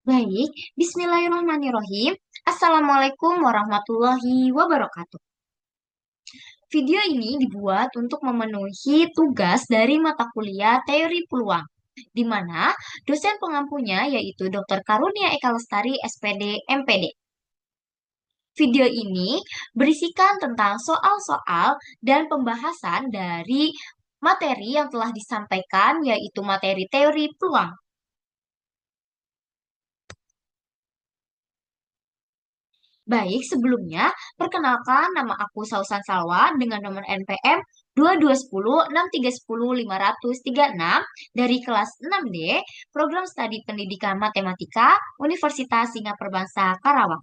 Baik, Bismillahirrahmanirrahim. Assalamualaikum warahmatullahi wabarakatuh. Video ini dibuat untuk memenuhi tugas dari mata kuliah Teori Peluang, di mana dosen pengampunya yaitu Dr. Karunia Eka Lestari, SPD, MPD. Video ini berisikan tentang soal-soal dan pembahasan dari materi yang telah disampaikan, yaitu materi teori peluang. Baik, sebelumnya, perkenalkan nama aku Sausan Salwa dengan nomor NPM 2210 6310 536 dari kelas 6D, Program Studi Pendidikan Matematika, Universitas Singapura Bangsa, Karawang.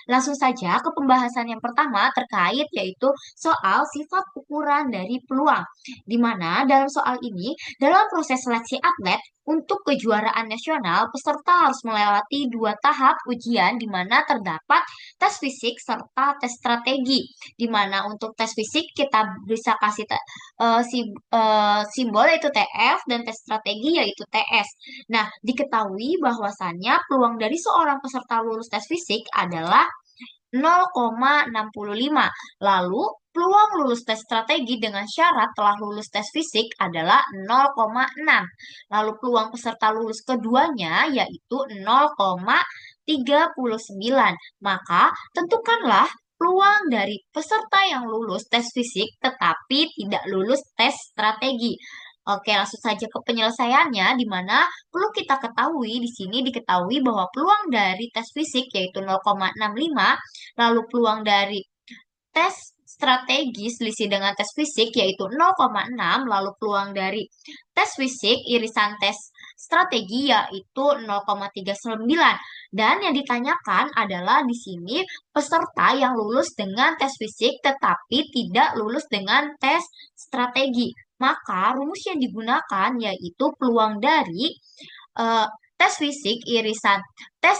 Langsung saja ke pembahasan yang pertama terkait yaitu soal sifat ukuran dari peluang. Di mana dalam soal ini, dalam proses seleksi atlet untuk kejuaraan nasional, peserta harus melewati dua tahap ujian di mana terdapat tes fisik serta tes strategi. Di mana untuk tes fisik kita bisa kasih simbol yaitu TF dan tes strategi yaitu TS. Nah, diketahui bahwasannya peluang dari seorang peserta lulus tes fisik adalah 0,65. Lalu, peluang lulus tes strategi dengan syarat telah lulus tes fisik adalah 0,6. Lalu, peluang peserta lulus keduanya yaitu 0,39. Maka, tentukanlah peluang dari peserta yang lulus tes fisik tetapi tidak lulus tes strategi. Oke, langsung saja ke penyelesaiannya, di mana perlu kita ketahui di sini diketahui bahwa peluang dari tes fisik yaitu 0,65, lalu peluang dari tes strategi selisih dengan tes fisik yaitu 0,6, lalu peluang dari tes fisik irisan tes strategi yaitu 0,39. Dan yang ditanyakan adalah di sini peserta yang lulus dengan tes fisik tetapi tidak lulus dengan tes strategi. Maka rumus yang digunakan yaitu peluang dari eh, tes fisik irisan tes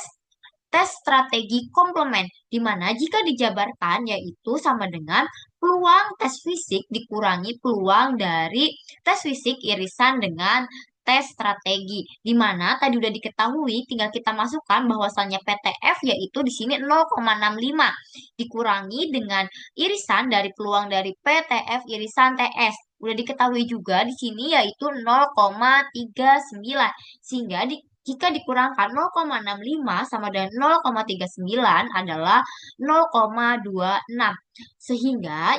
tes strategi komplement, di mana jika dijabarkan yaitu sama dengan peluang tes fisik dikurangi peluang dari tes fisik irisan dengan tes strategi, di mana tadi udah diketahui, tinggal kita masukkan bahwasannya PTF yaitu di sini 0,65 dikurangi dengan irisan dari peluang dari PTF irisan TS. Udah diketahui juga di sini yaitu 0,39, sehingga jika dikurangkan 0,65 sama dengan 0,39 adalah 0,26. Sehingga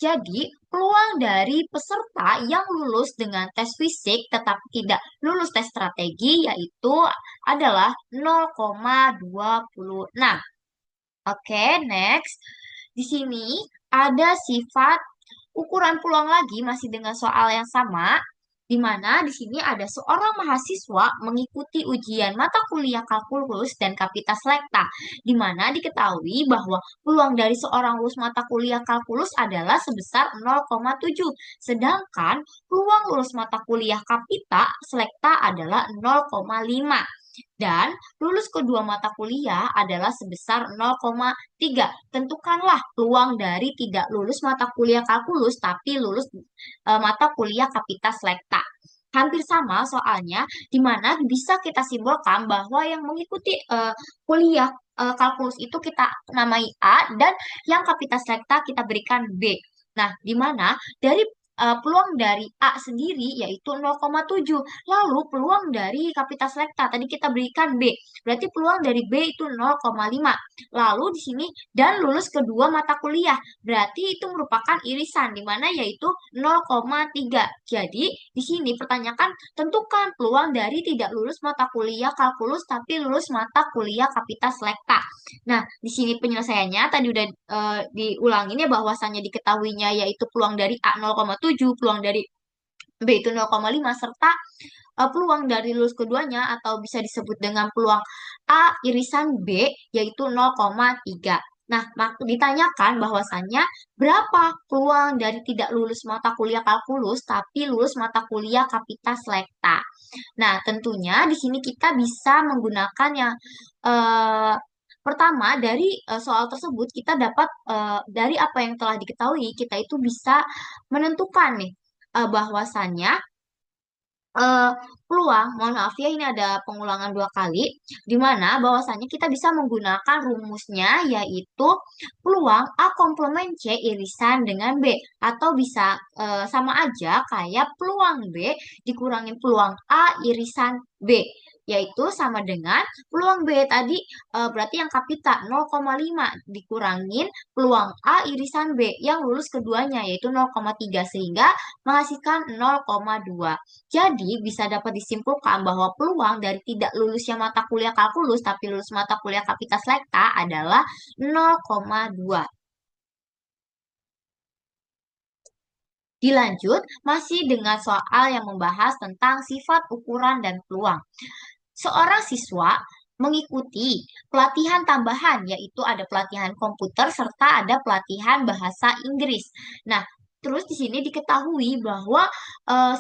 jadi peluang dari peserta yang lulus dengan tes fisik tetapi tidak lulus tes strategi yaitu adalah 0,26. Oke, next. Di sini ada sifat ukuran peluang lagi masih dengan soal yang sama, di mana di sini ada seorang mahasiswa mengikuti ujian mata kuliah kalkulus dan kapita selekta, di mana diketahui bahwa peluang dari seorang lulus mata kuliah kalkulus adalah sebesar 0,7, sedangkan peluang lulus mata kuliah kapita selekta adalah 0,5. Dan lulus kedua mata kuliah adalah sebesar 0,3. Tentukanlah peluang dari tidak lulus mata kuliah kalkulus tapi lulus mata kuliah kapita selekta. Hampir sama soalnya, di mana bisa kita simpulkan bahwa yang mengikuti kuliah kalkulus itu kita namai A dan yang kapita selekta kita berikan B. Nah, di mana dari peluang dari A sendiri yaitu 0,7. Lalu peluang dari kapita selekta tadi kita berikan B. Berarti peluang dari B itu 0,5. Lalu di sini dan lulus kedua mata kuliah. Berarti itu merupakan irisan di mana yaitu 0,3. Jadi di sini pertanyakan tentukan peluang dari tidak lulus mata kuliah kalkulus tapi lulus mata kuliah kapita selekta. Nah, di sini penyelesaiannya tadi udah diulangin ya bahwasannya diketahuinya yaitu peluang dari A 0,7, peluang dari B itu 0,5 serta peluang dari lulus keduanya atau bisa disebut dengan peluang A irisan B yaitu 0,3. Nah, ditanyakan bahwasannya berapa peluang dari tidak lulus mata kuliah kalkulus tapi lulus mata kuliah kapita selekta. Nah, tentunya di sini kita bisa menggunakan yang eh, pertama dari soal tersebut kita dapat dari apa yang telah diketahui kita itu bisa menentukan nih bahwasannya eh, peluang, mohon maaf ya ini ada pengulangan dua kali, di mana bahwasanya kita bisa menggunakan rumusnya yaitu peluang A komplement C irisan dengan B, atau bisa sama aja kayak peluang B dikurangin peluang A irisan B, yaitu sama dengan peluang B tadi, berarti yang kapita 0,5 dikurangin peluang A irisan B yang lulus keduanya yaitu 0,3 sehingga menghasilkan 0,2. Jadi bisa dapat disimpulkan bahwa peluang dari tidak lulusnya mata kuliah kalkulus tapi lulus mata kuliah kapita selekta adalah 0,2. Dilanjut, masih dengan soal yang membahas tentang sifat, ukuran, dan peluang. Seorang siswa mengikuti pelatihan tambahan, yaitu ada pelatihan komputer serta ada pelatihan bahasa Inggris. Nah, terus di sini diketahui bahwa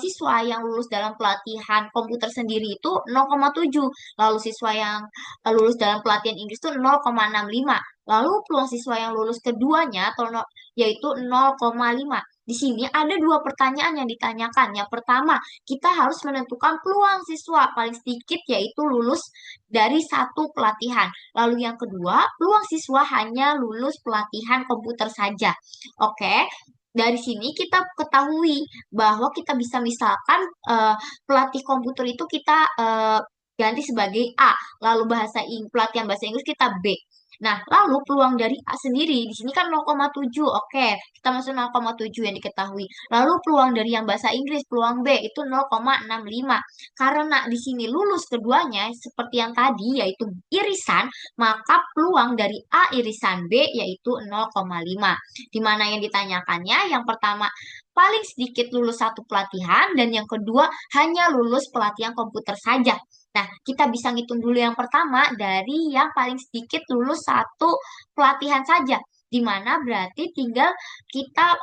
siswa yang lulus dalam pelatihan komputer sendiri itu 0,7, lalu siswa yang lulus dalam pelatihan Inggris itu 0,65. Lalu peluang siswa yang lulus keduanya atau yaitu 0,5. Di sini ada dua pertanyaan yang ditanyakan. Yang pertama, kita harus menentukan peluang siswa paling sedikit yaitu lulus dari satu pelatihan. Lalu yang kedua, peluang siswa hanya lulus pelatihan komputer saja. Oke. Dari sini kita ketahui bahwa kita bisa misalkan pelatih komputer itu kita ganti sebagai A, lalu pelatihan bahasa Inggris kita B. Nah, lalu peluang dari A sendiri di sini kan 0,7. Oke, kita masuk 0,7 yang diketahui. Lalu peluang dari yang bahasa Inggris, peluang B itu 0,65. Karena di sini lulus keduanya seperti yang tadi yaitu irisan, maka peluang dari A irisan B yaitu 0,5. Di mana yang ditanyakannya yang pertama paling sedikit lulus satu pelatihan dan yang kedua hanya lulus pelatihan komputer saja. Nah, kita bisa ngitung dulu yang pertama dari yang paling sedikit lulus satu pelatihan saja, di mana berarti tinggal kita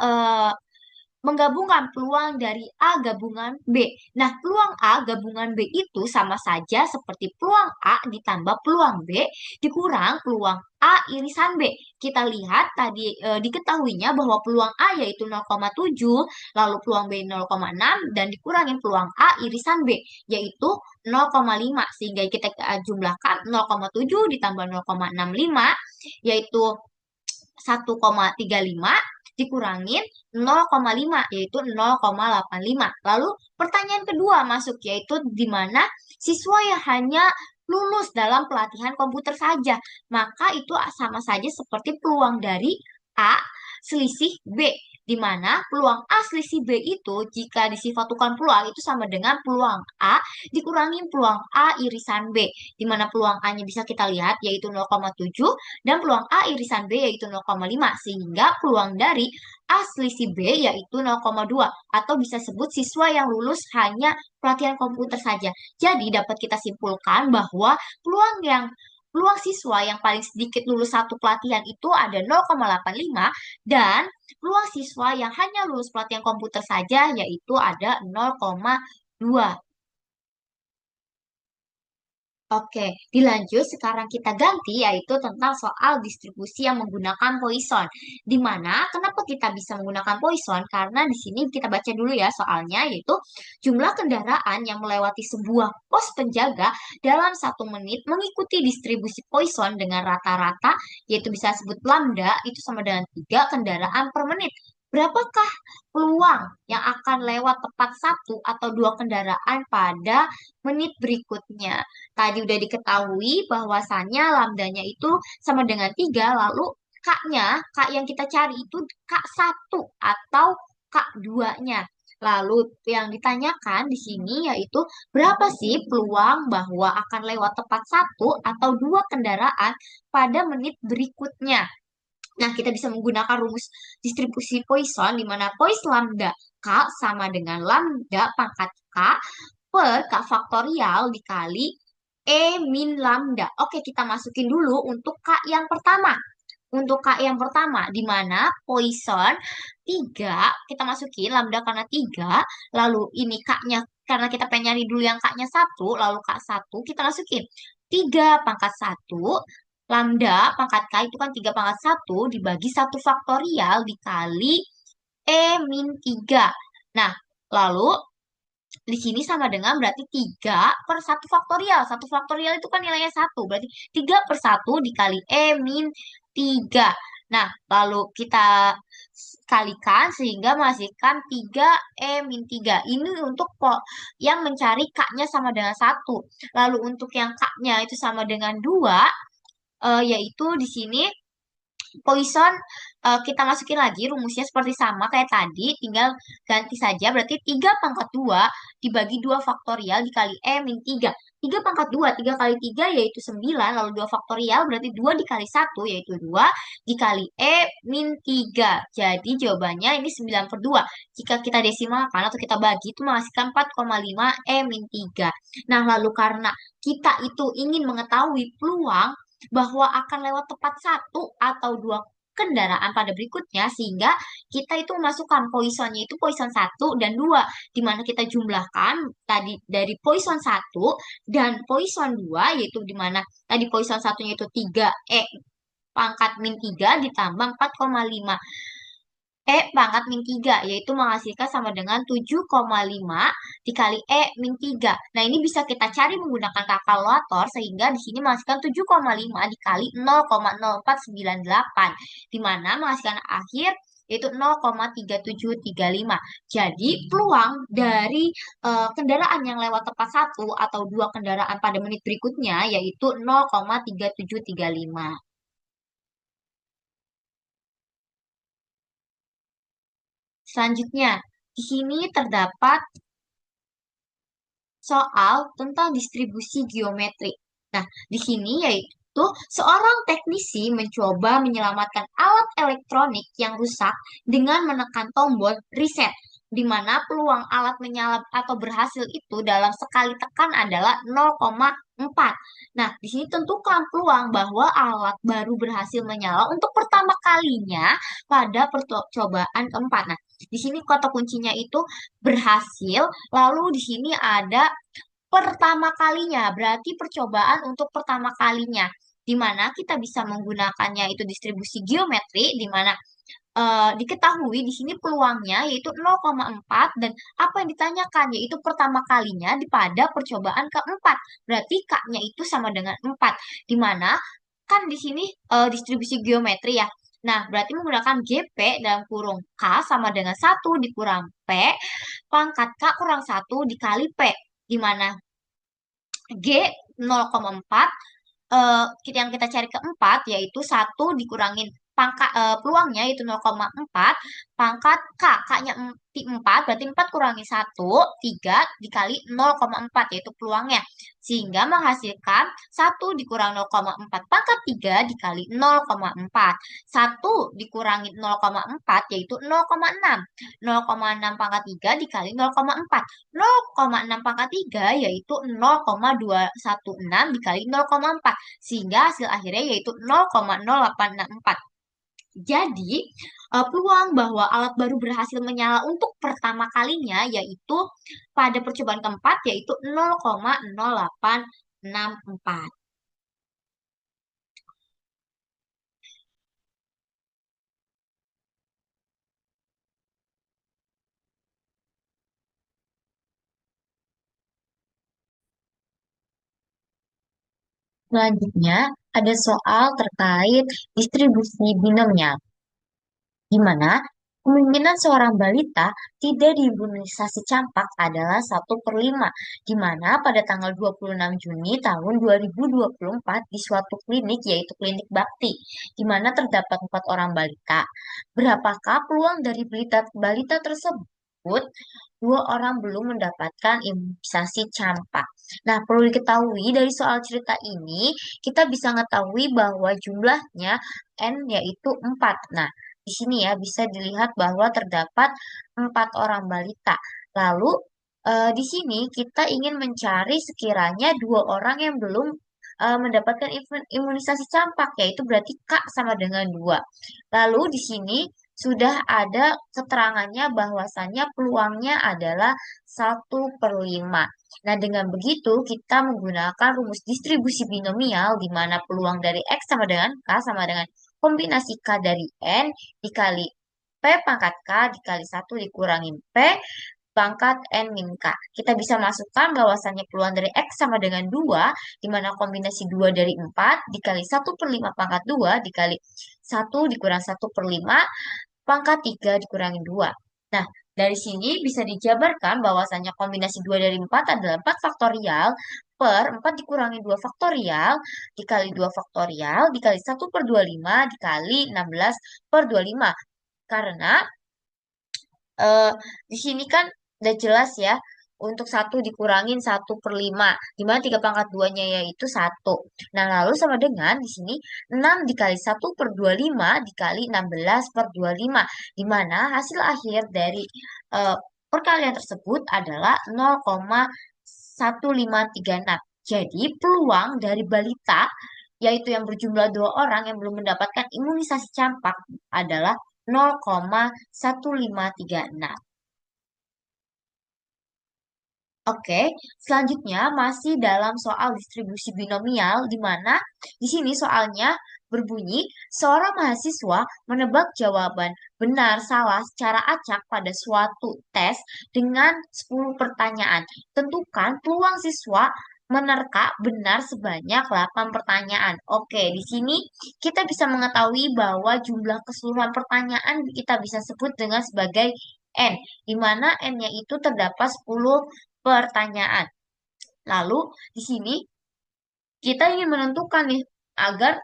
menggabungkan peluang dari A gabungan B. Nah, peluang A gabungan B itu sama saja seperti peluang A ditambah peluang B dikurang peluang A irisan B. Kita lihat tadi diketahuinya bahwa peluang A yaitu 0,7, lalu peluang B 0,6 dan dikurangin peluang A irisan B yaitu 0,5 sehingga kita jumlahkan 0,7 ditambah 0,65 yaitu 1,35 dikurangin 0,5 yaitu 0,85. Lalu pertanyaan kedua masuk yaitu di mana siswa yang hanya lulus dalam pelatihan komputer saja. Maka itu sama saja seperti peluang dari A selisih B, di mana peluang A selisih B itu jika disifatukan peluang itu sama dengan peluang A dikurangi peluang A irisan B, di mana peluang A-nya bisa kita lihat yaitu 0,7 dan peluang A irisan B yaitu 0,5 sehingga peluang dari A selisih B yaitu 0,2 atau bisa sebut siswa yang lulus hanya pelatihan komputer saja. Jadi dapat kita simpulkan bahwa peluang siswa yang paling sedikit lulus satu pelatihan itu ada 0,85 dan peluang siswa yang hanya lulus pelatihan komputer saja yaitu ada 0,2. Oke, dilanjut sekarang kita ganti yaitu tentang soal distribusi yang menggunakan Poisson. Di mana kenapa kita bisa menggunakan Poisson? Karena di sini kita baca dulu ya soalnya yaitu jumlah kendaraan yang melewati sebuah pos penjaga dalam 1 menit mengikuti distribusi Poisson dengan rata-rata yaitu bisa sebut lambda itu sama dengan 3 kendaraan per menit. Berapakah peluang yang akan lewat tepat satu atau dua kendaraan pada menit berikutnya? Tadi udah diketahui bahwasannya lambdanya itu sama dengan 3, lalu kak yang kita cari itu K1 atau K2-nya. Lalu yang ditanyakan di sini yaitu berapa sih peluang bahwa akan lewat tepat satu atau dua kendaraan pada menit berikutnya? Nah, kita bisa menggunakan rumus distribusi Poisson di mana Pois lambda K sama dengan lambda pangkat K per K faktorial dikali E min lambda. Oke, kita masukin dulu untuk K yang pertama. Untuk K yang pertama, di mana Poisson 3 kita masukin lambda karena 3 lalu ini K-nya, karena kita pengen nyari dulu yang K-nya 1 lalu K1 kita masukin 3 pangkat 1 lambda pangkat K itu kan 3 pangkat 1 dibagi 1 faktorial dikali E min 3. Nah, lalu di sini sama dengan berarti 3 per satu faktorial. Satu faktorial itu kan nilainya satu. Berarti 3 per satu dikali E min 3. Nah, lalu kita kalikan sehingga menghasilkan 3E min 3. Ini untuk yang mencari K-nya sama dengan satu. Lalu untuk yang K-nya itu sama dengan 2, yaitu di sini Poison, kita masukin lagi rumusnya seperti sama kayak tadi, tinggal ganti saja. Berarti 3 pangkat 2 dibagi 2 faktorial dikali E min 3. 3 pangkat 2, 3 kali 3 yaitu 9, lalu 2 faktorial berarti 2 dikali satu yaitu 2 dikali E min 3. Jadi jawabannya ini 9 per 2. Jika kita desimalkan atau kita bagi itu menghasilkan 4,5 E min 3. Nah, lalu karena kita itu ingin mengetahui peluang bahwa akan lewat tepat satu atau dua kendaraan pada berikutnya sehingga kita itu masukkan Poissonnya itu Poisson satu dan 2 di mana kita jumlahkan tadi dari Poisson satu dan Poisson 2 yaitu di mana tadi Poisson satunya itu 3E pangkat min 3 ditambah 4,5 pangkat min 3 yaitu menghasilkan sama dengan 7,5 dikali min 3. Nah, ini bisa kita cari menggunakan kalkulator sehingga di sini menghasilkan 7,5 dikali 0,0498 di mana menghasilkan akhir yaitu 0,3735. Jadi, peluang dari kendaraan yang lewat tepat satu atau dua kendaraan pada menit berikutnya yaitu 0,3735. Selanjutnya, di sini terdapat soal tentang distribusi geometri. Nah, di sini yaitu seorang teknisi mencoba menyelamatkan alat elektronik yang rusak dengan menekan tombol reset, di mana peluang alat menyala atau berhasil itu dalam sekali tekan adalah 0,4. Nah, di sini tentukan peluang bahwa alat baru berhasil menyala untuk pertama kalinya pada percobaan keempat. Nah, di sini kata kuncinya itu berhasil. Lalu di sini ada pertama kalinya, berarti percobaan untuk pertama kalinya, di mana kita bisa menggunakannya itu distribusi geometri, di mana diketahui di sini peluangnya yaitu 0,4 dan apa yang ditanyakan yaitu pertama kalinya pada percobaan keempat. Berarti K-nya itu sama dengan 4, di mana kan di sini distribusi geometri ya. Nah, berarti menggunakan GP dalam kurung K sama dengan satu dikurang P, pangkat K kurang satu dikali P, di mana G 0,4 yang kita cari keempat yaitu satu dikurangin pangkat peluangnya itu 0,4 pangkat K, K-nya 4 berarti 4 kurangi satu 3 dikali 0,4 yaitu peluangnya sehingga menghasilkan satu dikurang 0,4 pangkat 3 dikali 0,4 satu dikurangi 0,4 yaitu 0,6 0,6 pangkat 3 dikali 0,4 0,6 pangkat 3 yaitu 0,216 dikali 0,4 sehingga hasil akhirnya yaitu 0,0864. Jadi, peluang bahwa alat baru berhasil menyala untuk pertama kalinya yaitu pada percobaan keempat yaitu 0,0864. Selanjutnya, ada soal terkait distribusi binomial, di mana kemungkinan seorang balita tidak diimunisasi campak adalah 1/5, di mana pada tanggal 26 Juni tahun 2024 di suatu klinik, yaitu klinik Bakti, di mana terdapat 4 orang balita. Berapakah peluang dari balita tersebut? 2 orang belum mendapatkan imunisasi campak. Nah, perlu diketahui dari soal cerita ini, kita bisa mengetahui bahwa jumlahnya N yaitu 4. Nah, di sini ya bisa dilihat bahwa terdapat 4 orang balita. Lalu di sini kita ingin mencari sekiranya 2 orang yang belum mendapatkan imunisasi campak, yaitu berarti K sama dengan 2. Lalu di sini sudah ada keterangannya bahwasannya peluangnya adalah 1/5. Nah, dengan begitu kita menggunakan rumus distribusi binomial di mana peluang dari X sama dengan K sama dengan kombinasi K dari N dikali P pangkat K dikali 1 dikurangin P pangkat N min K. Kita bisa masukkan bahwasannya peluang dari X sama dengan 2, di mana kombinasi 2 dari 4 dikali 1/5 pangkat 2 dikali 1 dikurang 1/5 pangkat 3 dikurangi 2. Nah, dari sini bisa dijabarkan bahwasannya kombinasi 2 dari 4 adalah 4 faktorial per 4 dikurangi 2 faktorial dikali 2 faktorial dikali 1/25 dikali 16/25. Karena eh, di sini kan udah jelas ya untuk 1 dikurangin 1/5, di mana 3/2-nya yaitu 1. Nah, lalu sama dengan di sini 6 dikali 1/25 dikali 16/25, di mana hasil akhir dari eh, perkalian tersebut adalah 0,1536. Jadi, peluang dari balita, yaitu yang berjumlah 2 orang yang belum mendapatkan imunisasi campak, adalah 0,1536. Oke, selanjutnya masih dalam soal distribusi binomial, di mana di sini soalnya berbunyi, seorang mahasiswa menebak jawaban benar salah secara acak pada suatu tes dengan 10 pertanyaan. Tentukan peluang siswa menerka benar sebanyak 8 pertanyaan. Oke, di sini kita bisa mengetahui bahwa jumlah keseluruhan pertanyaan kita bisa sebut dengan sebagai N, di mana N-nya itu terdapat 10 pertanyaan. Lalu di sini kita ingin menentukan nih agar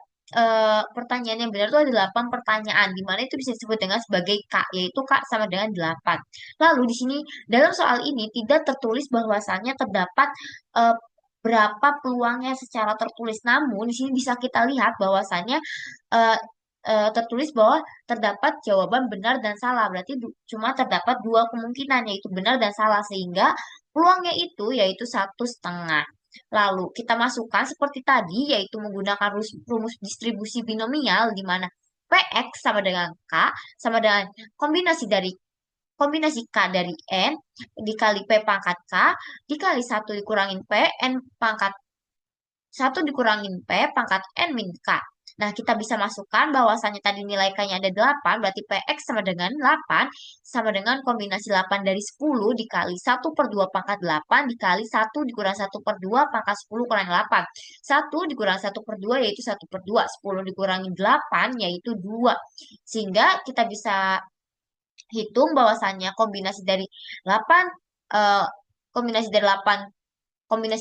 pertanyaan yang benar itu ada 8 pertanyaan, di mana itu bisa disebut dengan sebagai K, yaitu K sama dengan 8. Lalu di sini dalam soal ini tidak tertulis bahwasannya terdapat eh, berapa peluangnya secara tertulis. Namun di sini bisa kita lihat bahwasannya eh, tertulis bahwa terdapat jawaban benar dan salah. Berarti cuma terdapat dua kemungkinan, yaitu benar dan salah, sehingga peluangnya itu yaitu 1,5. Lalu kita masukkan seperti tadi, yaitu menggunakan rumus distribusi binomial, di mana Px sama dengan K sama dengan kombinasi K dari N dikali P pangkat K dikali 1 dikurangin P N pangkat 1 dikurangin P pangkat N min K. Nah, kita bisa masukkan bahwasannya tadi nilai K-nya ada 8, berarti Px sama dengan 8, sama dengan kombinasi 8 dari 10 dikali 1/2 pangkat 8 dikali 1 dikurang 1/2 pangkat 10 kurang 8. 1 dikurang 1/2 yaitu 1/2, 10 dikurangi 8 yaitu 2. Sehingga kita bisa hitung bahwasannya eh, kombinasi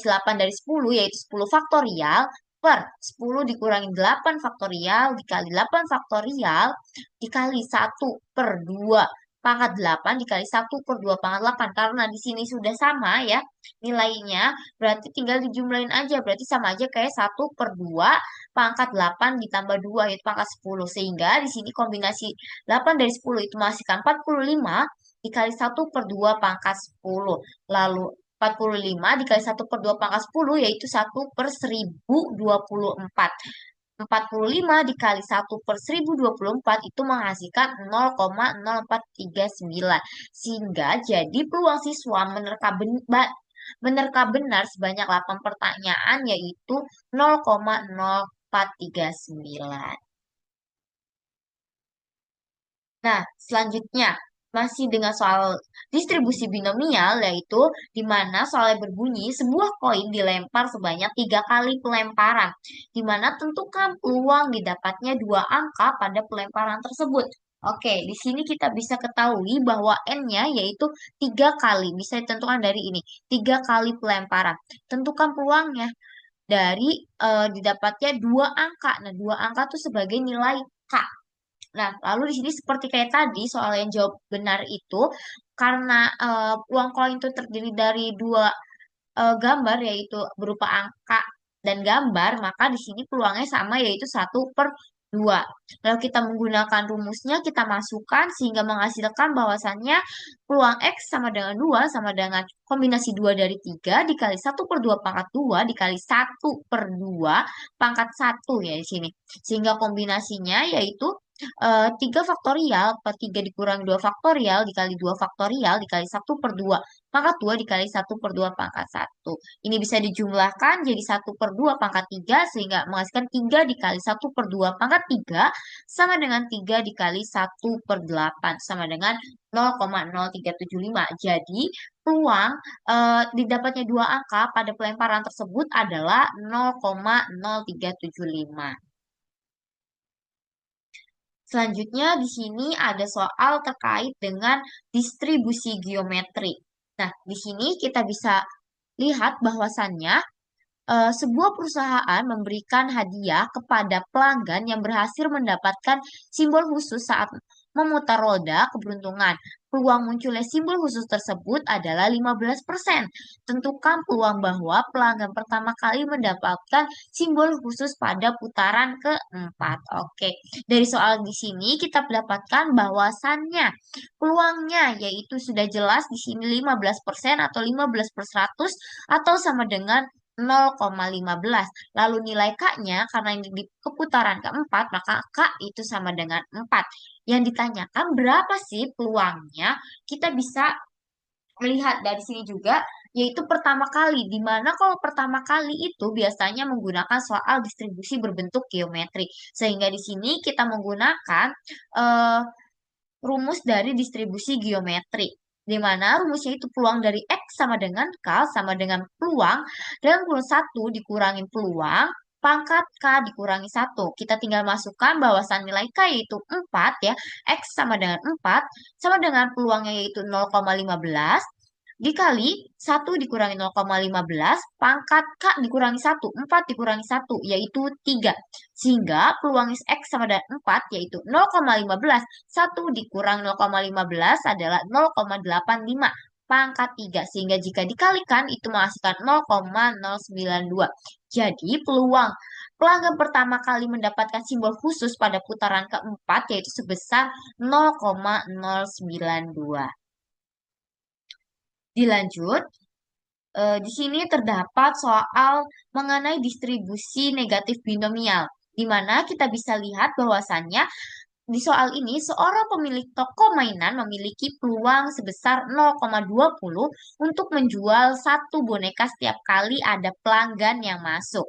8 dari 10 yaitu 10 faktorial per 10 dikurangi 8 faktorial dikali 8 faktorial dikali 1/2 pangkat 8 dikali 1/2 pangkat 8. Karena di sini sudah sama ya nilainya, berarti tinggal dijumlahin aja, berarti sama aja kayak 1/2 pangkat 8 ditambah 2 yaitu pangkat 10. Sehingga di sini kombinasi 8 dari 10 itu menghasilkan 45 dikali 1/2 pangkat 10. Lalu 45 dikali 1/2 pangkat 10 yaitu 1/1024. 45 dikali 1/1024 itu menghasilkan 0,0439. Sehingga jadi peluang siswa menerka benar sebanyak 8 pertanyaan yaitu 0,0439. Nah, selanjutnya masih dengan soal distribusi binomial, yaitu di mana soalnya berbunyi sebuah koin dilempar sebanyak 3 kali pelemparan, di mana tentukan peluang didapatnya 2 angka pada pelemparan tersebut. Oke, di sini kita bisa ketahui bahwa N-nya yaitu 3 kali, bisa ditentukan dari ini, 3 kali pelemparan. Tentukan peluangnya dari didapatnya 2 angka. Nah, 2 angka itu sebagai nilai K. Nah, lalu di sini seperti kayak tadi soal yang jawab benar itu, karena uang koin itu terdiri dari 2 gambar, yaitu berupa angka dan gambar, maka di sini peluangnya sama, yaitu 1/2. Lalu kita menggunakan rumusnya, kita masukkan sehingga menghasilkan bahwasannya peluang X sama dengan 2 sama dengan kombinasi 2 dari 3 dikali 1/2 pangkat 2 dikali 1/2 pangkat 1 ya di sini. Sehingga kombinasinya yaitu 3 faktorial per 3 dikurangi 2 faktorial dikali 2 faktorial dikali 1/2 pangkat 2 dikali 1/2 pangkat 1. Ini bisa dijumlahkan jadi 1/2 pangkat 3 sehingga menghasilkan 3 dikali 1/2 pangkat 3 sama dengan 3 dikali 1/8 sama dengan 0,0375. Jadi peluang didapatnya dua angka pada pelemparan tersebut adalah 0,0375. Selanjutnya di sini ada soal terkait dengan distribusi geometri. Nah, di sini kita bisa lihat bahwasannya sebuah perusahaan memberikan hadiah kepada pelanggan yang berhasil mendapatkan simbol khusus saat memutar roda keberuntungan. Peluang munculnya simbol khusus tersebut adalah 15%. Tentukan peluang bahwa pelanggan pertama kali mendapatkan simbol khusus pada putaran keempat. Oke, dari soal di sini kita mendapatkan bahwasannya peluangnya yaitu sudah jelas di sini 15% atau 15/100 atau sama dengan 0,15. Lalu nilai K-nya karena ini di keputaran keempat, maka K itu sama dengan 4. Yang ditanyakan berapa sih peluangnya? Kita bisa melihat dari sini juga, yaitu pertama kali. Di mana kalau pertama kali itu biasanya menggunakan soal distribusi berbentuk geometri. Sehingga di sini kita menggunakan eh, rumus dari distribusi geometri. Di mana rumusnya itu peluang dari X sama dengan K sama dengan peluang dalam kurung 1 dikurangin peluang pangkat K dikurangi 1. Kita tinggal masukkan bahasan nilai K yaitu 4 ya. X sama dengan 4 sama dengan peluangnya yaitu 0,15 dikali 1 dikurangi 0,15 pangkat K dikurangi 1. 4 dikurangi 1 yaitu 3. Sehingga peluang X sama dengan 4 yaitu 0,15. 1 dikurangi 0,15 adalah 0,85 pangkat 3. Sehingga jika dikalikan itu menghasilkan 0,092. Jadi peluang pelanggan pertama kali mendapatkan simbol khusus pada putaran keempat yaitu sebesar 0,092. Dilanjut, di sini terdapat soal mengenai distribusi negatif binomial, di mana kita bisa lihat bahwasannya di soal ini seorang pemilik toko mainan memiliki peluang sebesar 0,20 untuk menjual satu boneka setiap kali ada pelanggan yang masuk.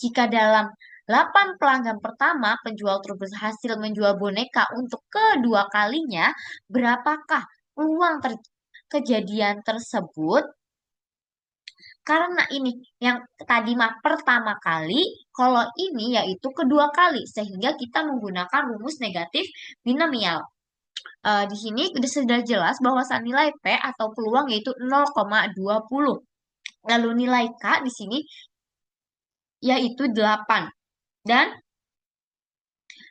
Jika dalam 8 pelanggan pertama penjual terus berhasil menjual boneka untuk kedua kalinya, berapakah peluang kejadian tersebut? Karena ini yang tadi mah pertama kali, kalau ini yaitu kedua kali, sehingga kita menggunakan rumus negatif binomial. Di sini sudah jelas bahwa nilai P atau peluang yaitu 0,20. Lalu nilai K di sini yaitu 8. Dan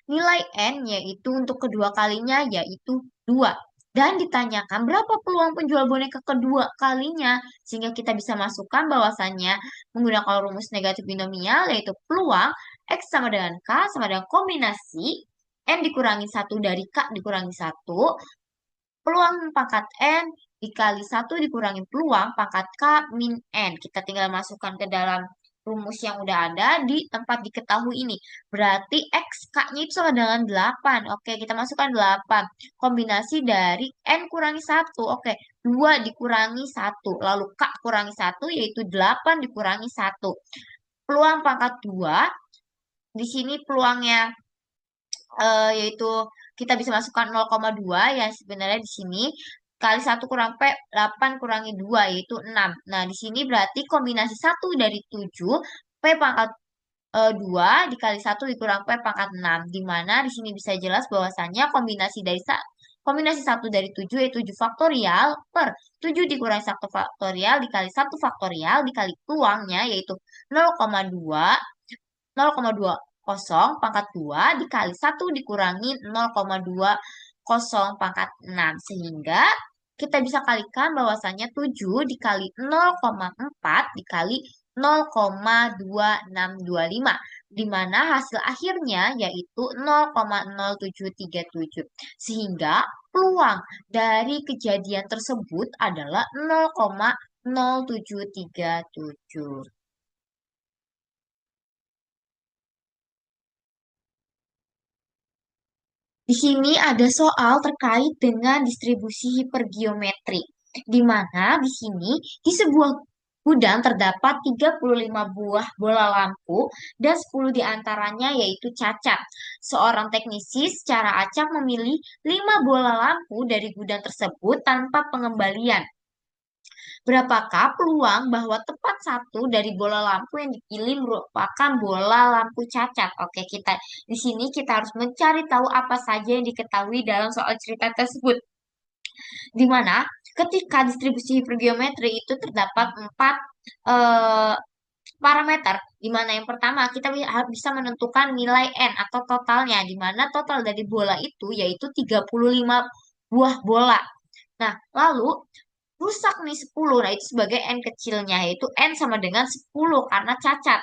nilai N yaitu untuk kedua kalinya yaitu 2. Dan ditanyakan berapa peluang penjual boneka kedua kalinya. Sehingga kita bisa masukkan bahwasannya menggunakan rumus negatif binomial yaitu peluang X sama dengan K sama dengan kombinasi N dikurangi 1 dari K dikurangi 1. Peluang pangkat N dikali 1 dikurangi peluang pangkat K min N. Kita tinggal masukkan ke dalam rumus yang udah ada di tempat diketahui ini. Berarti X K-nya itu sama dengan 8. Oke, kita masukkan 8. Kombinasi dari N kurangi 1. Oke, 2 dikurangi 1. Lalu K kurangi 1 yaitu 8 dikurangi 1. Peluang pangkat 2. Di sini peluangnya yaitu kita bisa masukkan 0,2 yang sebenarnya di sini kali 1 kurang P 8 kurangi 2 yaitu 6. Nah, di sini berarti kombinasi 1 dari 7 P pangkat 2 dikali 1 dikurang P pangkat 6. Di mana di sini bisa jelas bahwasannya kombinasi 1 dari 7 yaitu 7 faktorial per 7 dikurangi 1 faktorial dikali 1 faktorial dikali peluangnya yaitu 0,2 0,20 pangkat 2 dikali 1 dikurangi 0,20 pangkat 6. Sehingga kita bisa kalikan bahwasannya 7 dikali 0,4 dikali 0,2625. Di mana hasil akhirnya yaitu 0,0737. Sehingga peluang dari kejadian tersebut adalah 0,0737. Di sini ada soal terkait dengan distribusi hipergeometri, di mana di sini di sebuah gudang terdapat 35 buah bola lampu dan 10 diantaranya yaitu cacat. Seorang teknisi secara acak memilih 5 bola lampu dari gudang tersebut tanpa pengembalian. Berapakah peluang bahwa tepat satu dari bola lampu yang dipilih merupakan bola lampu cacat? Oke, di sini kita harus mencari tahu apa saja yang diketahui dalam soal cerita tersebut. Di mana ketika distribusi hipergeometri itu terdapat empat eh, parameter, di mana yang pertama kita bisa menentukan nilai n atau totalnya, di mana total dari bola itu yaitu 35 buah bola. Nah, lalu rusak nih 10. Nah, itu sebagai N kecilnya, yaitu N sama dengan 10 karena cacat.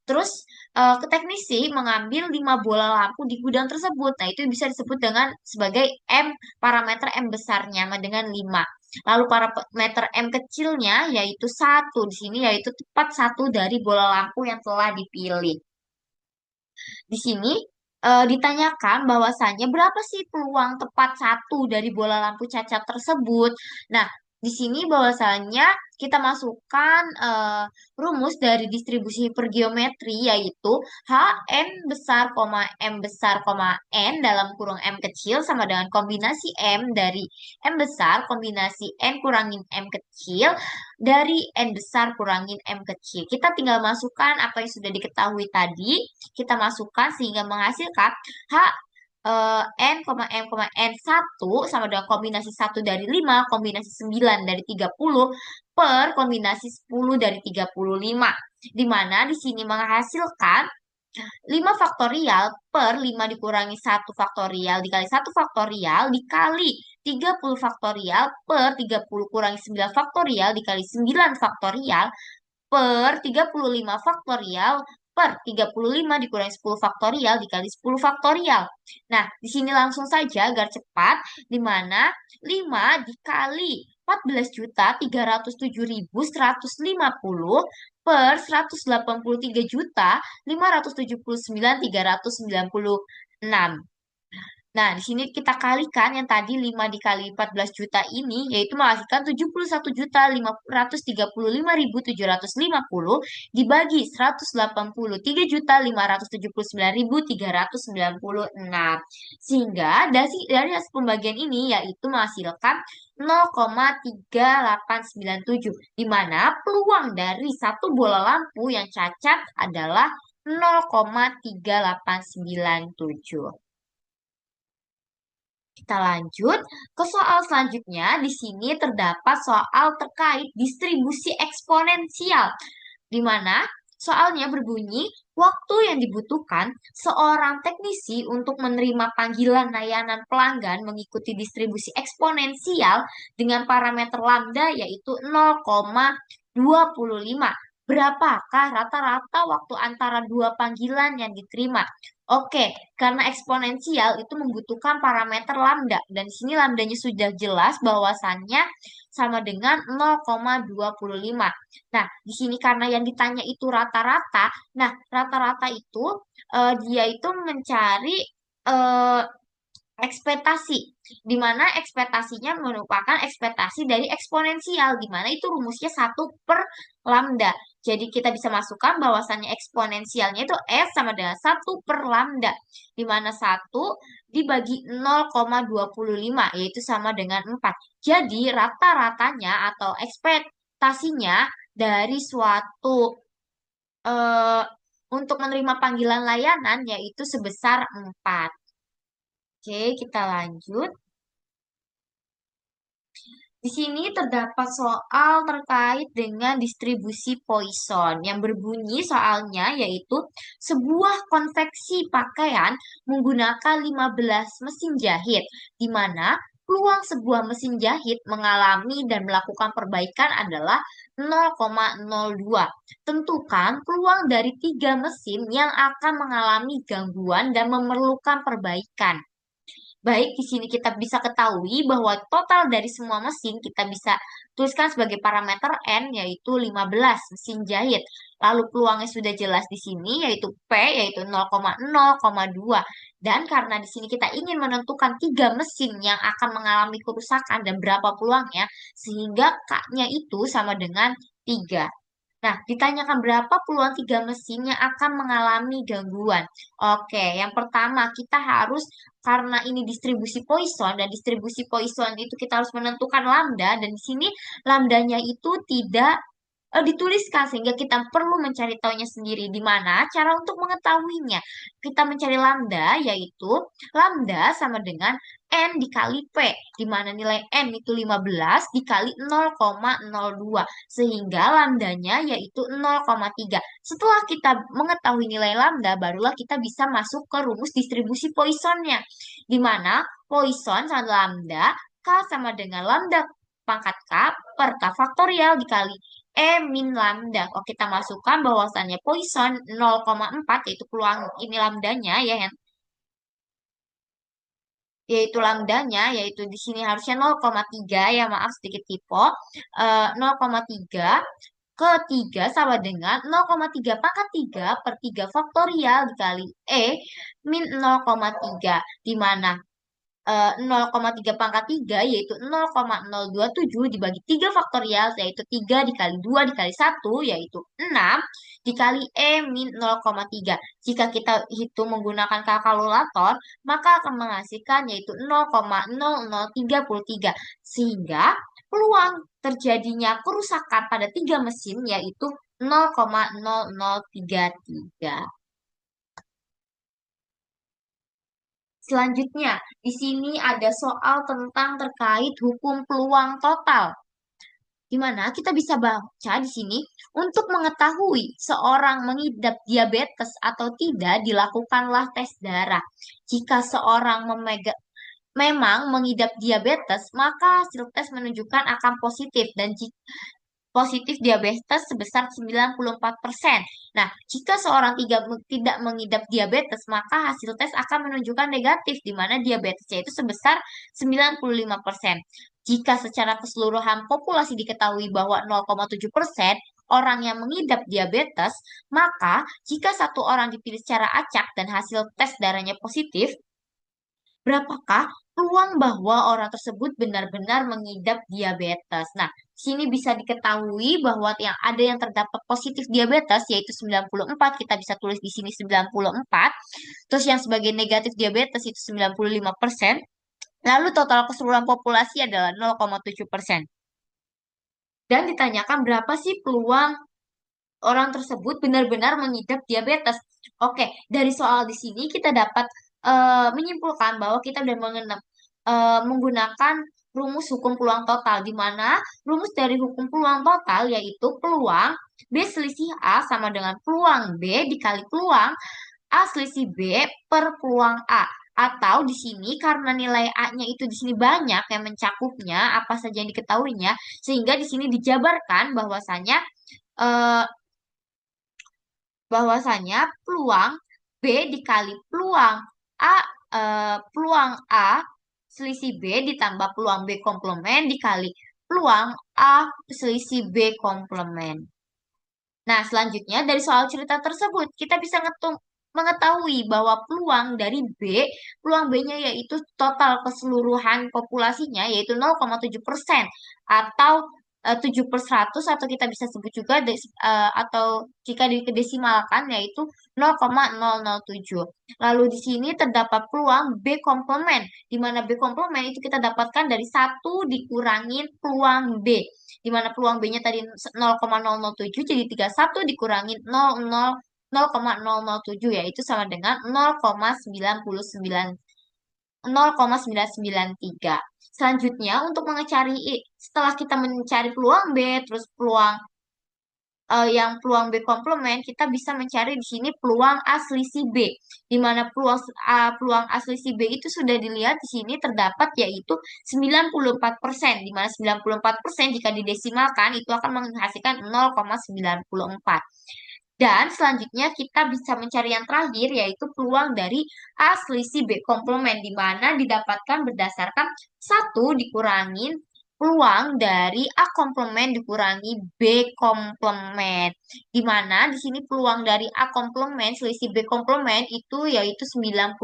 Terus ke teknisi mengambil 5 bola lampu di gudang tersebut. Nah, itu bisa disebut dengan sebagai parameter M besarnya sama dengan 5. Lalu parameter M kecilnya yaitu 1. Di sini yaitu tepat satu dari bola lampu yang telah dipilih. Di sini ditanyakan bahwasannya berapa sih peluang tepat satu dari bola lampu cacat tersebut. Nah, di sini bahwasannya kita masukkan rumus dari distribusi hipergeometri yaitu Hn besar, M besar, N dalam kurung M kecil sama dengan kombinasi M dari M besar, kombinasi N kurangin M kecil dari N besar kurangin M kecil. Kita tinggal masukkan apa yang sudah diketahui tadi, kita masukkan sehingga menghasilkan H N, M, N 1 sama dengan kombinasi 1 dari 5 kombinasi 9 dari 30 per kombinasi 10 dari 35. Di mana di sini menghasilkan 5 faktorial per 5 dikurangi 1 faktorial dikali 1 faktorial dikali 30 faktorial per 30 kurangi 9 faktorial dikali 9 faktorial per 35 faktorial per 35 dikurangi 10 faktorial dikali 10 faktorial. Nah, di sini langsung saja agar cepat, di mana 5 dikali 14.307.150 per 183.579.396. Nah, di sini kita kalikan yang tadi 5 dikali 14 juta ini, yaitu menghasilkan 71.535.750 dibagi 183.579.396. Sehingga dari hasil pembagian ini, yaitu menghasilkan 0,3897, di mana peluang dari satu bola lampu yang cacat adalah 0,3897. Kita lanjut ke soal selanjutnya. Di sini terdapat soal terkait distribusi eksponensial, di mana soalnya berbunyi, waktu yang dibutuhkan seorang teknisi untuk menerima panggilan layanan pelanggan mengikuti distribusi eksponensial dengan parameter lambda yaitu 0,25. Berapakah rata-rata waktu antara dua panggilan yang diterima? Oke, karena eksponensial itu membutuhkan parameter lambda. Dan di sini lambdanya sudah jelas bahwasannya sama dengan 0,25. Nah, di sini karena yang ditanya itu rata-rata, nah rata-rata itu dia itu mencari eh, ekspektasi, di mana ekspektasinya merupakan ekspektasi dari eksponensial, di mana itu rumusnya 1 per lambda. Jadi kita bisa masukkan bahwasannya eksponensialnya itu S sama dengan 1 per lambda, di mana 1 dibagi 0,25, yaitu sama dengan 4. Jadi rata-ratanya atau ekspektasinya dari suatu eh, untuk menerima panggilan layanan yaitu sebesar 4. Oke, kita lanjut. Di sini terdapat soal terkait dengan distribusi Poisson yang berbunyi soalnya yaitu sebuah konveksi pakaian menggunakan 15 mesin jahit, di mana peluang sebuah mesin jahit mengalami dan melakukan perbaikan adalah 0,02. Tentukan peluang dari 3 mesin yang akan mengalami gangguan dan memerlukan perbaikan. Baik, di sini kita bisa ketahui bahwa total dari semua mesin kita bisa tuliskan sebagai parameter N yaitu 15 mesin jahit. Lalu peluangnya sudah jelas di sini yaitu P yaitu 0,0,2. Dan karena di sini kita ingin menentukan tiga mesin yang akan mengalami kerusakan dan berapa peluangnya, sehingga K-nya itu sama dengan 3. Nah, ditanyakan berapa peluang tiga mesin yang akan mengalami gangguan. Oke, yang pertama kita harus karena ini distribusi Poisson dan distribusi Poisson itu kita harus menentukan lambda dan di sini lambdanya itu tidak dituliskan sehingga kita perlu mencari tahunya sendiri di mana cara untuk mengetahuinya. Kita mencari lambda yaitu lambda sama dengan N dikali P di mana nilai N itu 15 dikali 0,02 sehingga lambdanya yaitu 0,3. Setelah kita mengetahui nilai lambda barulah kita bisa masuk ke rumus distribusi Poissonnya di mana Poisson sama lambda K sama dengan lambda pangkat K per K faktorial dikali E min lambda. Kalau kita masukkan bahwasannya Poisson 0,4 yaitu peluang ini lambdanya ya yaitu lambdanya yaitu di sini harusnya 0,3 ya maaf sedikit typo. 0,3 ke 3 sama dengan 0,3 pangkat 3 per 3 faktorial dikali E min 0,3 di mana 0,3 pangkat 3 yaitu 0,027 dibagi 3 faktorial yaitu 3 dikali 2 dikali 1 yaitu 6 dikali E min 0,3. Jika kita hitung menggunakan kalkulator maka akan menghasilkan yaitu 0,0033 sehingga peluang terjadinya kerusakan pada tiga mesin yaitu 0,0033. Selanjutnya, di sini ada soal tentang terkait hukum peluang total. Di mana kita bisa baca di sini, untuk mengetahui seorang mengidap diabetes atau tidak, dilakukanlah tes darah. Jika seorang memang mengidap diabetes, maka hasil tes menunjukkan akan positif dan positif diabetes sebesar 94%. Nah, jika seorang tidak mengidap diabetes, maka hasil tes akan menunjukkan negatif, di mana diabetesnya itu sebesar 95%. Jika secara keseluruhan populasi diketahui bahwa 0,7% orang yang mengidap diabetes, maka jika satu orang dipilih secara acak dan hasil tes darahnya positif, berapakah peluang bahwa orang tersebut benar-benar mengidap diabetes? Nah, sini bisa diketahui bahwa yang terdapat positif diabetes yaitu 94, kita bisa tulis di sini 94. Terus yang sebagai negatif diabetes itu 95%. Lalu total keseluruhan populasi adalah 0,7%. Dan ditanyakan berapa sih peluang orang tersebut benar-benar mengidap diabetes. Oke, dari soal di sini kita dapat menyimpulkan bahwa kita sudah menggunakan rumus hukum peluang total, di mana rumus dari hukum peluang total yaitu peluang B selisih A sama dengan peluang B dikali peluang A selisih B per peluang A. Atau di sini karena nilai A-nya itu di sini banyak yang mencakupnya, apa saja yang diketahuinya, sehingga di sini dijabarkan eh, bahwasanya peluang B dikali peluang A peluang A selisih B ditambah peluang B komplement dikali peluang A selisih B komplement. Nah, selanjutnya dari soal cerita tersebut kita bisa mengetahui bahwa peluang dari B, peluang B-nya yaitu total keseluruhan populasinya yaitu 0,7% atau 7 per 100 atau kita bisa sebut juga atau jika didesimalkan yaitu 0,007. Lalu di sini terdapat peluang B komplement di mana B komplement itu kita dapatkan dari 1 dikurangin peluang B di mana peluang B-nya tadi 0,007 jadi 31 dikurangi 0,007 yaitu sama dengan 0,99 0,993. Selanjutnya untuk mengecari setelah kita mencari peluang B terus yang peluang B komplement kita bisa mencari di sini peluang A selisih B di mana peluang A selisih B itu sudah dilihat di sini terdapat yaitu 94% di mana 94% jika didesimalkan itu akan menghasilkan 0,94. Dan selanjutnya kita bisa mencari yang terakhir yaitu peluang dari A selisih B komplement di mana didapatkan berdasarkan satu dikurangin peluang dari A komplement dikurangi B komplement. Di mana di sini peluang dari A komplement selisih B komplement itu yaitu 95%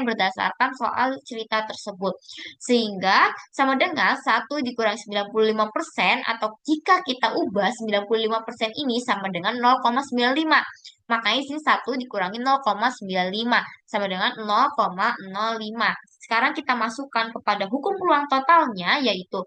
berdasarkan soal cerita tersebut. Sehingga sama dengan satu dikurangi 95% atau jika kita ubah 95% ini sama dengan 0,95. Makanya sini satu dikurangi 0,95 sama dengan 0,05. Sekarang kita masukkan kepada hukum peluang totalnya yaitu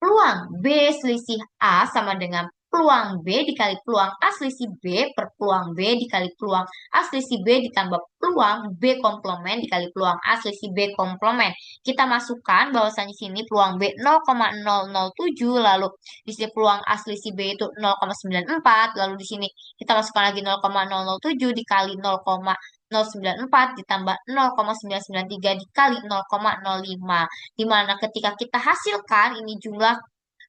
peluang B selisih A sama dengan peluang B dikali peluang A selisih B per peluang B dikali peluang A selisih B ditambah peluang B komplement dikali peluang A selisih B komplement. Kita masukkan bahwasanya sini peluang B 0,007 lalu di sini peluang A selisih B itu 0,94 lalu di sini kita masukkan lagi 0,007 dikali 0,094 ditambah 0,993 dikali 0,05 di mana ketika kita hasilkan ini jumlah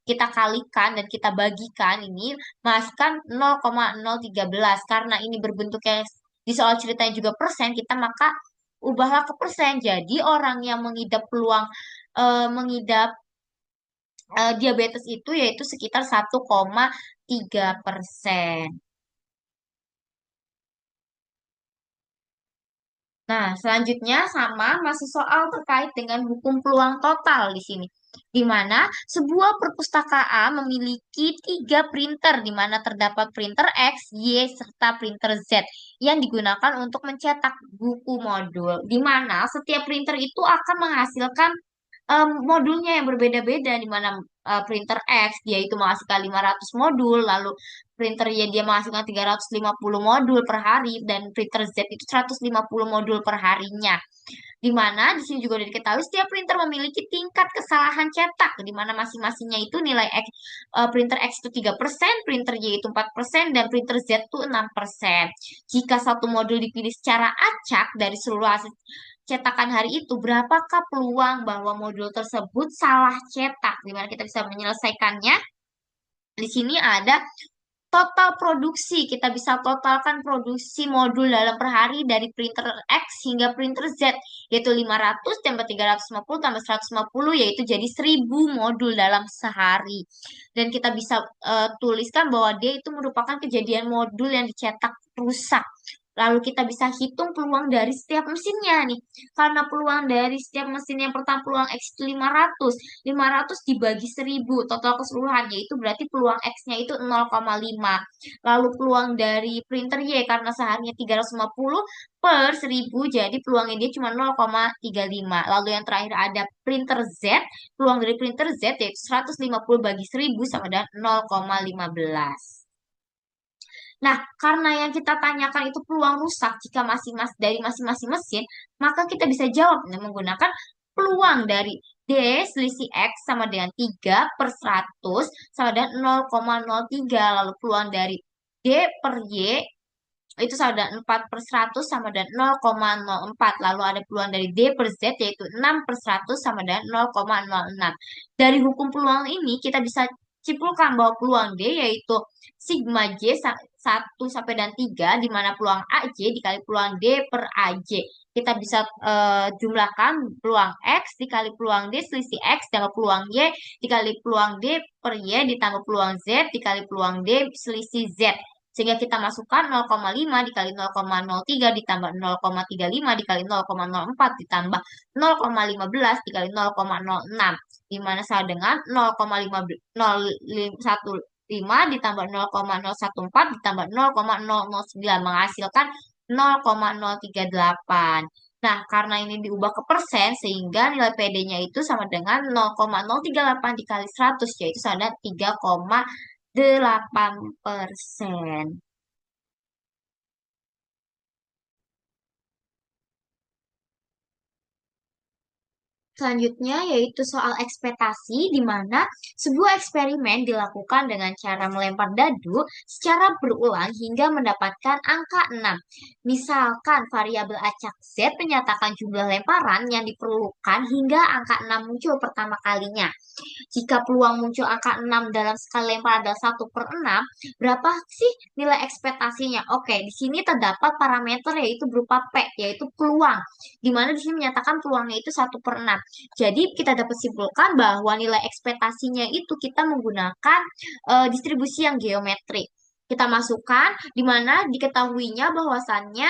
kita kalikan dan kita bagikan ini menghasilkan 0,013 karena ini berbentuknya di soal ceritanya juga persen kita maka ubahlah ke persen jadi orang yang mengidap diabetes itu yaitu sekitar 1,3%. Nah, selanjutnya sama masih soal terkait dengan hukum peluang total di sini. Di mana sebuah perpustakaan memiliki tiga printer, di mana terdapat printer X, Y, serta printer Z yang digunakan untuk mencetak buku modul. Di mana setiap printer itu akan menghasilkan modulnya yang berbeda-beda di mana printer X dia itu menghasilkan 500 modul, lalu printer Y dia menghasilkan 350 modul per hari dan printer Z itu 150 modul per harinya. Di mana di sini juga sudah diketahui setiap printer memiliki tingkat kesalahan cetak di mana masing-masingnya itu nilai X, printer X itu 3%, printer Y itu 4%, dan printer Z itu 6%. Jika satu modul dipilih secara acak dari seluruh hasil cetakan hari itu, berapakah peluang bahwa modul tersebut salah cetak? Di mana kita bisa menyelesaikannya? Di sini ada total produksi. Kita bisa totalkan produksi modul dalam per hari dari printer X hingga printer Z, yaitu 500 tambah 350 tambah 150, yaitu jadi 1000 modul dalam sehari. Dan kita bisa tuliskan bahwa dia itu merupakan kejadian modul yang dicetak rusak. Lalu kita bisa hitung peluang dari setiap mesinnya nih. Karena peluang dari setiap mesin yang pertama peluang X itu 500. 500 dibagi 1000 total keseluruhan yaitu berarti peluang X-nya itu 0,5. Lalu peluang dari printer Y karena seharinya 350 per 1000 jadi peluangnya dia cuma 0,35. Lalu yang terakhir ada printer Z. Peluang dari printer Z yaitu 150 bagi 1000 sama dengan 0,15. Nah, karena yang kita tanyakan itu peluang rusak jika dari masing-masing mesin, maka kita bisa jawab dengan menggunakan peluang dari D selisih X sama dengan 3 per 100 sama dengan 0,03. Lalu peluang dari D per Y itu sama dengan 4 per 100 sama dengan 0,04. Lalu ada peluang dari D per Z yaitu 6 per 100 sama dengan 0,06. Dari hukum peluang ini kita bisa simpulkan bahwa peluang D yaitu sigma J 1 sampai dan 3 di mana peluang AJ dikali peluang D per AJ. Kita bisa jumlahkan peluang X dikali peluang D selisih X ditambah peluang Y dikali peluang D per Y ditambah peluang Z dikali peluang D selisih Z. Sehingga kita masukkan 0,5 dikali 0,03 ditambah 0,35 dikali 0,04 ditambah 0,15 dikali 0,06 di mana sama dengan 0,15 ditambah 0,014 ditambah 0,009 menghasilkan 0,038. Nah, karena ini diubah ke persen sehingga nilai PD-nya itu sama dengan 0,038 dikali 100 yaitu sama dengan 3,8%. Selanjutnya yaitu soal ekspektasi, di mana sebuah eksperimen dilakukan dengan cara melempar dadu secara berulang hingga mendapatkan angka 6. Misalkan variabel acak Z menyatakan jumlah lemparan yang diperlukan hingga angka 6 muncul pertama kalinya. Jika peluang muncul angka 6 dalam skala lemparan adalah 1/6, berapa sih nilai ekspektasinya? Oke, di sini terdapat parameter yaitu berupa P, yaitu peluang. Di mana di sini menyatakan peluangnya itu 1/6. Jadi kita dapat simpulkan bahwa nilai ekspektasinya itu kita menggunakan distribusi yang geometrik. Kita masukkan di mana diketahuinya bahwasannya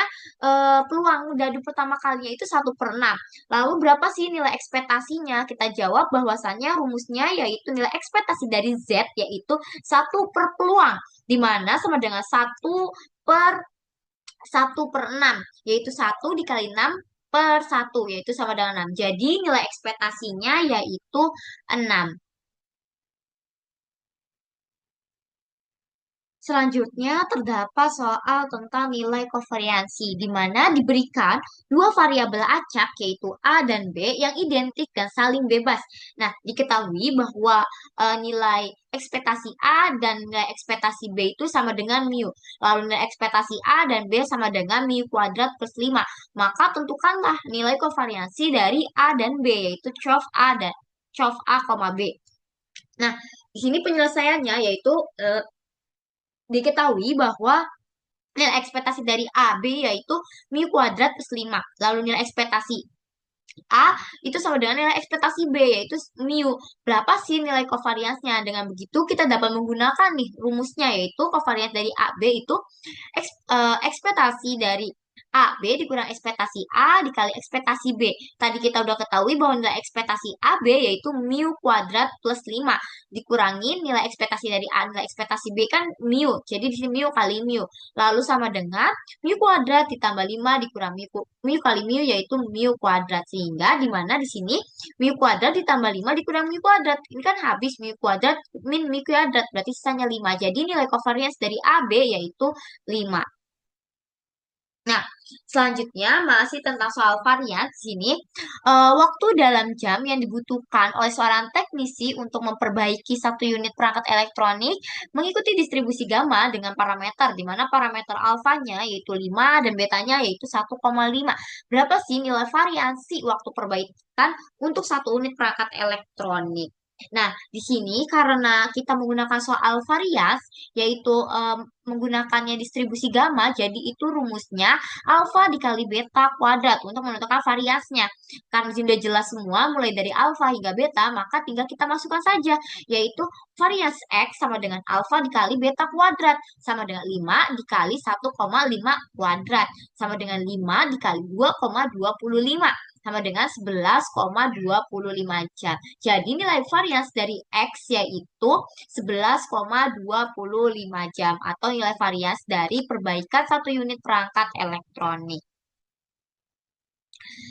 peluang dadu pertama kalinya itu 1/6. Lalu berapa sih nilai ekspektasinya? Kita jawab bahwasannya rumusnya yaitu nilai ekspektasi dari Z yaitu 1/peluang, di mana sama dengan 1/6, yaitu 1 dikali 6/1, yaitu sama dengan 6. Jadi nilai ekspektasinya yaitu 6. Selanjutnya terdapat soal tentang nilai kovariansi, di mana diberikan dua variabel acak yaitu A dan B yang identik dan saling bebas. Nah, diketahui bahwa nilai ekspektasi A dan nilai ekspektasi B itu sama dengan mu. Lalu nilai ekspektasi A dan B sama dengan mu kuadrat plus 5. Maka tentukanlah nilai kovariansi dari A dan B yaitu COV A, B. Nah, di sini penyelesaiannya yaitu diketahui bahwa nilai ekspektasi dari A, B yaitu mu kuadrat plus 5. Lalu nilai ekspektasi A itu sama dengan nilai ekspektasi B yaitu mu. Berapa sih nilai kovariansnya? Dengan begitu kita dapat menggunakan nih rumusnya yaitu kovarians dari A, B itu ekspektasi dari A, B dikurang ekspektasi A dikali ekspektasi B. Tadi kita udah ketahui bahwa nilai ekspektasi A, B yaitu mu kuadrat plus 5. Dikurangin nilai ekspektasi dari A, nilai ekspektasi B kan mu. Jadi di sini mu kali mu. Lalu sama dengan mu kuadrat ditambah 5 dikurang mu kali mu yaitu mu kuadrat. Sehingga di mana di sini mu kuadrat ditambah 5 dikurang mu kuadrat. Ini kan habis mu kuadrat min mu kuadrat. Berarti sisanya 5. Jadi nilai covariance dari A, B yaitu 5. Nah, selanjutnya masih tentang soal varian di sini. Waktu dalam jam yang dibutuhkan oleh seorang teknisi untuk memperbaiki satu unit perangkat elektronik mengikuti distribusi gamma dengan parameter, di mana parameter alfanya yaitu 5 dan betanya yaitu 1,5. Berapa sih nilai variansi waktu perbaikan untuk satu unit perangkat elektronik? Nah, di sini karena kita menggunakan soal varians, yaitu menggunakannya distribusi gamma, jadi itu rumusnya alfa dikali beta kuadrat untuk menentukan variansnya. Karena di sini udah jelas semua, mulai dari alfa hingga beta, maka tinggal kita masukkan saja, yaitu varians X sama dengan alfa dikali beta kuadrat, sama dengan 5 dikali 1,5 kuadrat, sama dengan 5 dikali 2,25 sama dengan 11,25 jam. Jadi nilai varians dari X yaitu 11,25 jam atau nilai varians dari perbaikan satu unit perangkat elektronik.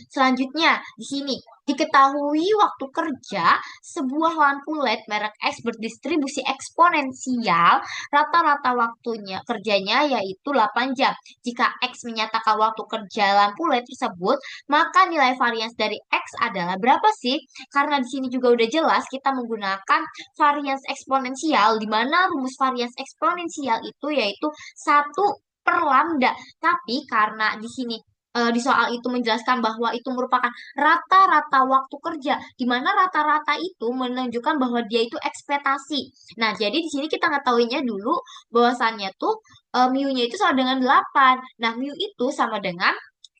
Selanjutnya, di sini diketahui waktu kerja sebuah lampu LED merek X berdistribusi eksponensial, rata-rata waktunya kerjanya yaitu 8 jam. Jika X menyatakan waktu kerja lampu LED tersebut, maka nilai varians dari X adalah berapa sih? Karena di sini juga udah jelas kita menggunakan varians eksponensial, di mana rumus varians eksponensial itu yaitu 1/lambda. Tapi karena di sini di soal itu menjelaskan bahwa itu merupakan rata-rata waktu kerja, di mana rata-rata itu menunjukkan bahwa dia itu ekspektasi. Nah, jadi di sini kita ngetahuinya dulu bahwasannya tuh mu-nya itu sama dengan 8. Nah, mu itu sama dengan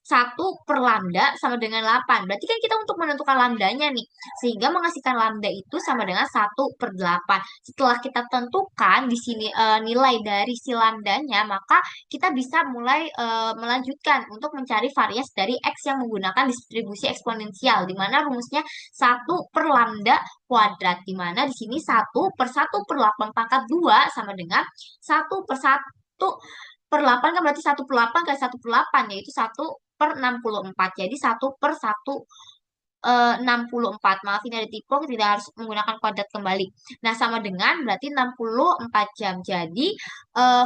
1/lambda sama dengan 8. Berarti kan kita untuk menentukan lambdanya nih. Sehingga menghasilkan lambda itu sama dengan 1/8. Setelah kita tentukan di sini nilai dari si lambdanya, maka kita bisa mulai melanjutkan untuk mencari varians dari X yang menggunakan distribusi eksponensial, di mana rumusnya 1/lambda kuadrat, di mana di sini 1/1/8 pangkat 2 sama dengan 1/1/8 kan berarti 1/8 kali 1/8 yaitu 1/64. Jadi 1/1/64. Maaf ini ada tipe, tidak harus menggunakan kuadrat kembali. Nah, sama dengan berarti 64 jam. Jadi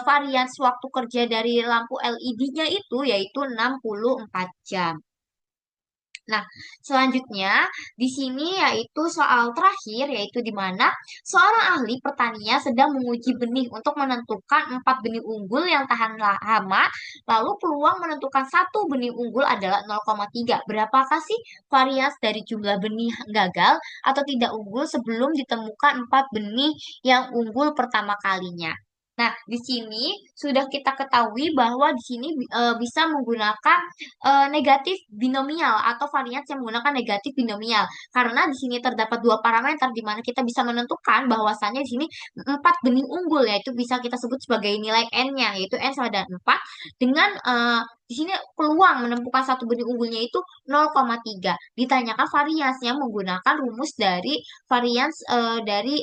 varians waktu kerja dari lampu LED-nya itu yaitu 64 jam. Nah, selanjutnya di sini yaitu soal terakhir, yaitu di mana seorang ahli pertanian sedang menguji benih untuk menentukan 4 benih unggul yang tahan hama, lalu peluang menentukan 1 benih unggul adalah 0,3. Berapakah sih varians dari jumlah benih gagal atau tidak unggul sebelum ditemukan 4 benih yang unggul pertama kalinya? Nah, di sini sudah kita ketahui bahwa di sini bisa menggunakan negatif binomial atau varians yang menggunakan negatif binomial. Karena di sini terdapat dua parameter di mana kita bisa menentukan bahwasannya di sini 4 benih unggul, yaitu bisa kita sebut sebagai nilai n-nya, yaitu n sama dengan 4 dengan di sini peluang menemukan 1 benih unggulnya itu 0,3. Ditanyakan variansnya menggunakan rumus dari varians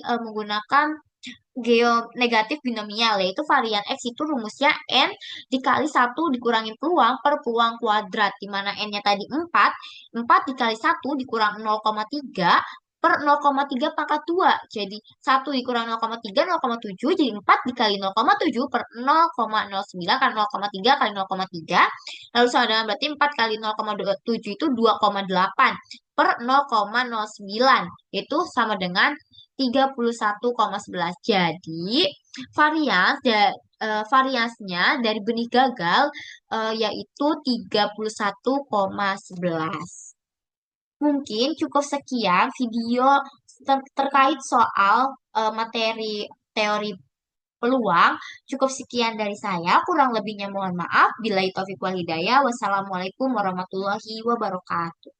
menggunakan negatif binomial, yaitu varian X itu rumusnya N dikali 1 peluang per peluang kuadrat, di mana N-nya tadi 4, 4 dikali 1 0,3 per 0,3 pangkat 2, jadi 1 - 0,3 0,7, jadi 4 dikali 0,7 per 0,09, karena 0,3 kali 0,3, lalu sama dengan berarti 4 kali 0,7 itu 2,8 per 0,09, itu sama dengan 31,11. Jadi, variansnya dari benih gagal yaitu 31,11. Mungkin cukup sekian video terkait soal materi teori peluang. Cukup sekian dari saya. Kurang lebihnya mohon maaf. Billahi taufiq wal hidayah. Wassalamualaikum warahmatullahi wabarakatuh.